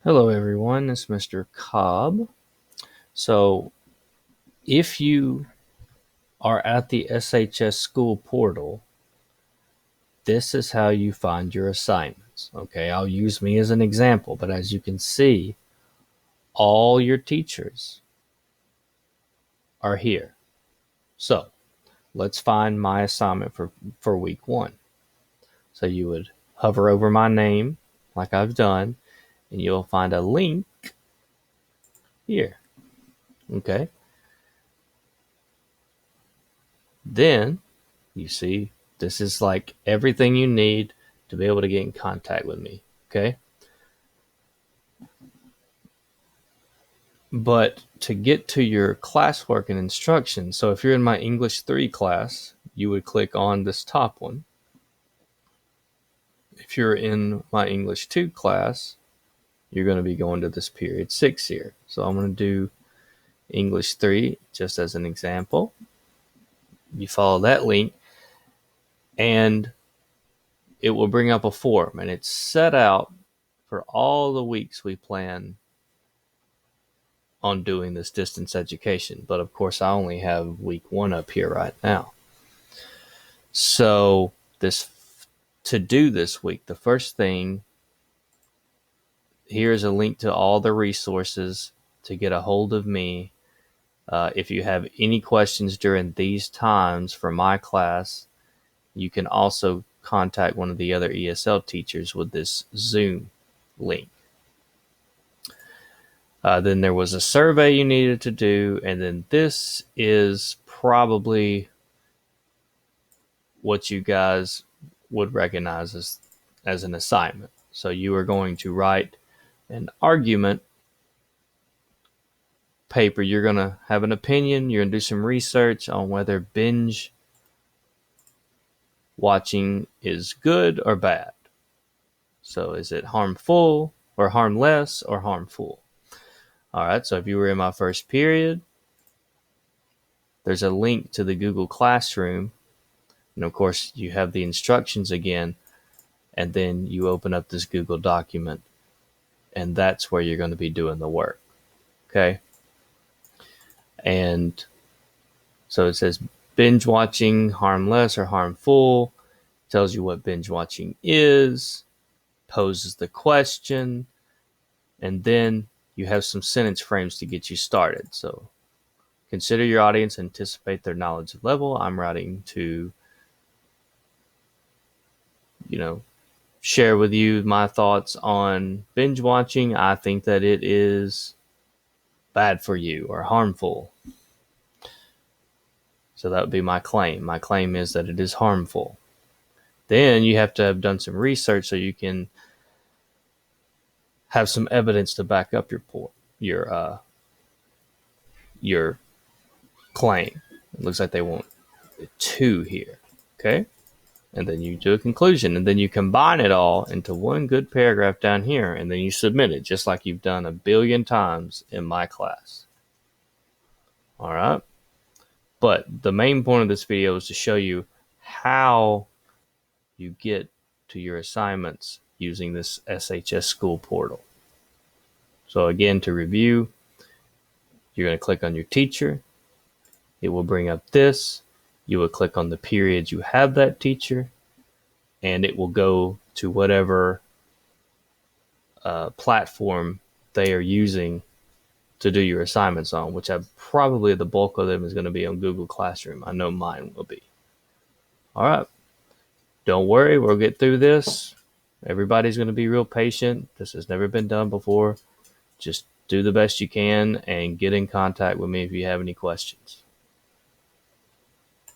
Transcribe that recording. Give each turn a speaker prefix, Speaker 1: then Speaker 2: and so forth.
Speaker 1: Hello everyone, it's Mr. Cobb. So if you are at the SHS School Portal, this is how you find your assignments. Okay, I'll use me as an example, but as you can see, all your teachers are here. So let's find my assignment for week 1. So you would hover over my name like I've done, and you'll find a link here. Okay, then you see, this is like everything you need to be able to get in contact with me, okay? But to get to your classwork and instructions, so if you're in my English 3 class, you would click on this top one. If you're in my English 2 class, you're going to be going to this period 6 here. So I'm going to do English 3 just as an example. You follow that link, and it will bring up a form, and it's set out for all the weeks we plan on doing this distance education. But of course, I only have week 1 up here right now. So to do this week, the first thing, here's a link to all the resources to get a hold of me. If you have any questions during these times for my class, you can also contact one of the other ESL teachers with this Zoom link. Then there was a survey you needed to do, and then this is probably what you guys would recognize as an assignment. So you are going to write an argument paper. You're going to have an opinion. You're going to do some research on whether binge watching is good or bad. So is it harmful or harmless or harmful? All right, so if you were in my first period, there's a link to the Google Classroom. And of course, you have the instructions again, and then you open up this Google document, and that's where you're going to be doing the work. Okay. And so it says binge watching, harmless or harmful, tells you what binge watching is, poses the question, and then you have some sentence frames to get you started. So consider your audience, anticipate their knowledge level. I'm writing to, share with you my thoughts on binge watching. I think that it is bad for you or harmful. So that would be my claim. My claim is that it is harmful. Then you have to have done some research so you can have some evidence to back up your claim. It looks like they want 2 here. Okay. And then you do a conclusion, and then you combine it all into one good paragraph down here, and then you submit it just like you've done a billion times in my class. All right. But the main point of this video is to show you how you get to your assignments using this SHS School Portal. So again, to review, you're going to click on your teacher. It will bring up this. You will click on the periods you have that teacher, and it will go to whatever platform they are using to do your assignments on, which probably the bulk of them is going to be on Google Classroom. I know mine will be. All right. Don't worry, we'll get through this. Everybody's going to be real patient. This has never been done before. Just do the best you can and get in contact with me if you have any questions.